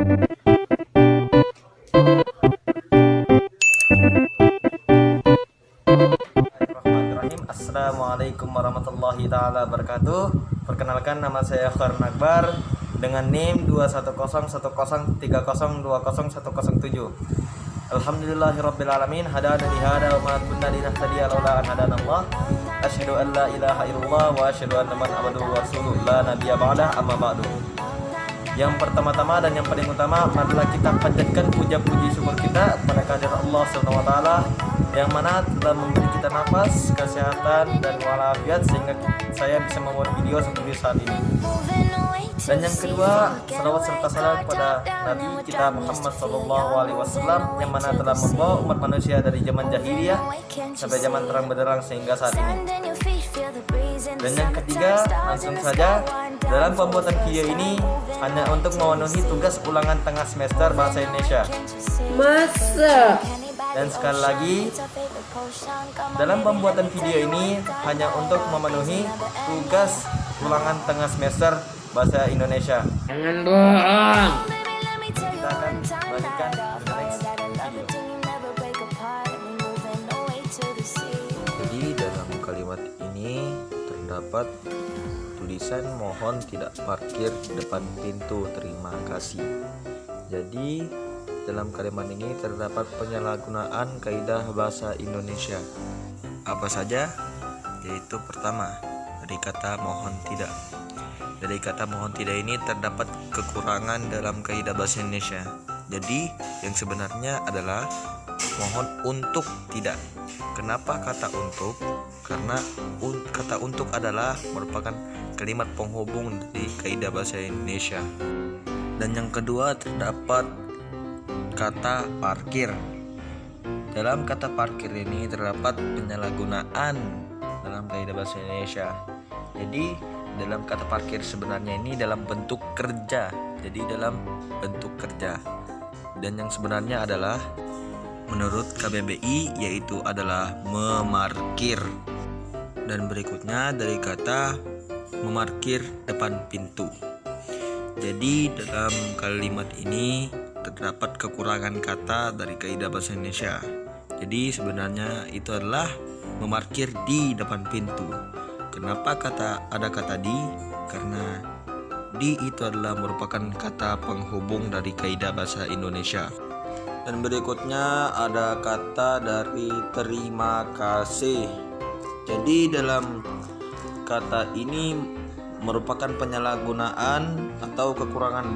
Bismillahirrahmanirrahim. Assalamualaikum warahmatullahi taala wabarakatuh. Perkenalkan, nama saya Khairun Akbar dengan NIM 2101030200107. Alhamdulillahirabbil alamin, hadana li hada wa ma kunna linahtadiya laula an hadanallah. Asyhadu an la ilaha illallah wa asyhadu anna Muhammadan abduhu wa rasuluh la nabiyya ba'dah, amma ba'du. Yang pertama-tama dan yang paling utama adalah kita panjatkan puja-puji syukur kita kepada kehadirat Allah Subhanahu wa taala yang mana telah memberi kita nafas, kesehatan dan walafiat sehingga saya bisa membuat video seperti saat ini. Dan yang kedua, salawat serta salam kepada Nabi kita Muhammad SAW yang mana telah membawa umat manusia dari zaman jahiliyah sampai zaman terang benderang sehingga saat ini. Dan yang ketiga, langsung saja, dalam pembuatan video ini hanya untuk memenuhi tugas ulangan tengah semester bahasa Indonesia. Masa? Dan sekali lagi, dalam pembuatan video ini hanya untuk memenuhi tugas ulangan tengah semester bahasa Indonesia. Jangan bohong. Kita akan lanjutkan ke next video. Jadi dalam kalimat ini terdapat tulisan mohon tidak parkir depan pintu, terima kasih. Jadi dalam kalimat ini terdapat penyalahgunaan kaidah bahasa Indonesia. Apa saja? Yaitu pertama, dari kata mohon tidak. Dari kata mohon tidak ini terdapat kekurangan dalam kaidah bahasa Indonesia. Jadi yang sebenarnya adalah mohon untuk tidak. Kenapa kata untuk? Karena kata untuk adalah merupakan kalimat penghubung dari kaidah bahasa Indonesia. Dan yang kedua terdapat kata parkir. Dalam kata parkir ini terdapat penyalahgunaan dalam kaidah bahasa Indonesia. Jadi dalam kata parkir sebenarnya ini dalam bentuk kerja. Jadi dalam bentuk kerja. Dan yang sebenarnya adalah menurut KBBI yaitu adalah memarkir. Dan berikutnya dari kata memarkir depan pintu. Jadi dalam kalimat ini terdapat kekurangan kata dari kaidah bahasa Indonesia. Jadi sebenarnya itu adalah memarkir di depan pintu. Kenapa ada kata di? Karena di itu adalah merupakan kata penghubung dari kaidah bahasa Indonesia. Dan berikutnya ada kata dari terima kasih. Jadi dalam kata ini merupakan penyalahgunaan atau kekurangan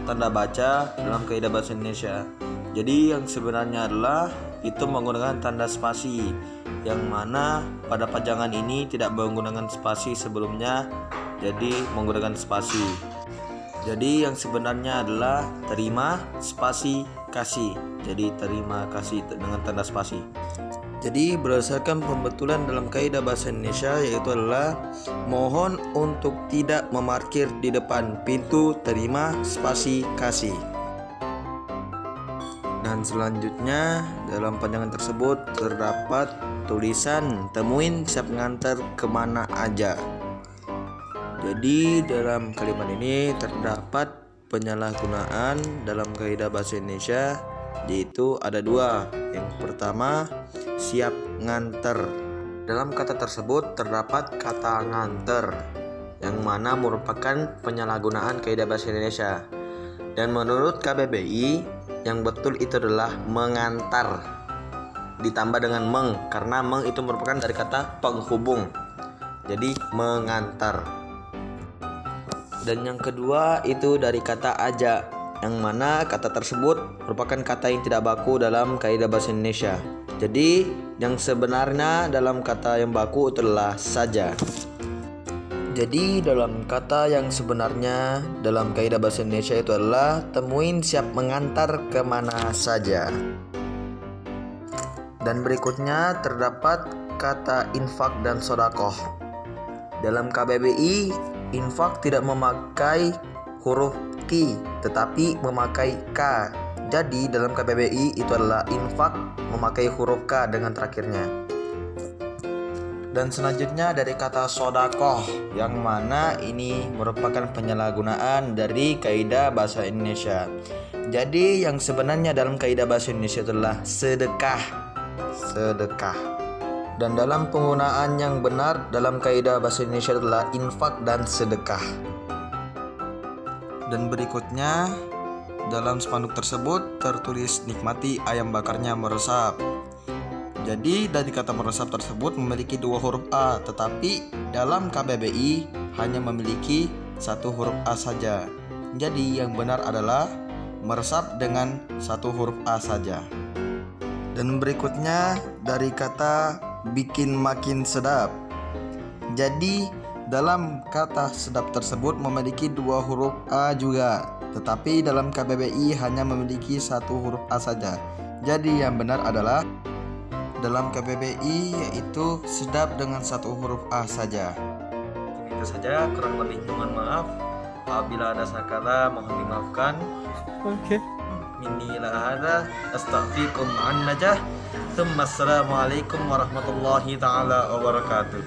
tanda baca dalam kaidah bahasa Indonesia. Jadi yang sebenarnya adalah itu menggunakan tanda spasi, yang mana pada pajangan ini tidak menggunakan spasi sebelumnya, jadi menggunakan spasi. Jadi yang sebenarnya adalah terima spasi kasih. Jadi terima kasih dengan tanda spasi. Jadi berdasarkan pembetulan dalam kaidah bahasa Indonesia yaitu adalah mohon untuk tidak memarkir di depan pintu, terima spasi kasih. Dan selanjutnya dalam panjangan tersebut terdapat tulisan temuin siap nganter kemana aja. Jadi dalam kalimat ini terdapat penyalahgunaan dalam kaidah bahasa Indonesia yaitu ada dua. Yang pertama, siap nganter. Dalam kata tersebut terdapat kata nganter yang mana merupakan penyalahgunaan kaidah bahasa Indonesia. Dan menurut KBBI yang betul itu adalah mengantar ditambah dengan meng, karena meng itu merupakan dari kata penghubung. Jadi mengantar. Dan yang kedua itu dari kata aja, yang mana kata tersebut merupakan kata yang tidak baku dalam kaidah bahasa Indonesia. Jadi yang sebenarnya dalam kata yang baku itu adalah saja. Jadi dalam kata yang sebenarnya dalam kaidah bahasa Indonesia itu adalah temuin siap mengantar kemana saja. Dan berikutnya terdapat kata infak dan sodakoh. Dalam KBBI, infak tidak memakai huruf Q tetapi memakai K. Jadi dalam KBBI itu adalah infak memakai huruf K dengan terakhirnya. Dan selanjutnya dari kata sodakoh, yang mana ini merupakan penyalahgunaan dari kaidah bahasa Indonesia. Jadi yang sebenarnya dalam kaidah bahasa Indonesia adalah sedekah. Sedekah. Dan dalam penggunaan yang benar dalam kaidah bahasa Indonesia adalah infak dan sedekah. Dan berikutnya dalam spanduk tersebut tertulis nikmati ayam bakarnya meresap. Jadi dari kata meresap tersebut memiliki 2 huruf A, tetapi dalam KBBI hanya memiliki 1 huruf A saja. Jadi yang benar adalah meresap dengan 1 huruf A saja. Dan berikutnya dari kata bikin makin sedap. Jadi dalam kata sedap tersebut memiliki 2 huruf A juga, tetapi dalam KBBI hanya memiliki 1 huruf A saja. Jadi yang benar adalah dalam KBBI yaitu sedap dengan 1 huruf A saja. Itu saja, kurang lebih mohon maaf. Apabila ada salah kata mohon dimaafkan. Oke. Minni la hada astaghfirukum an najah. Assalamualaikum warahmatullahi taala wabarakatuh.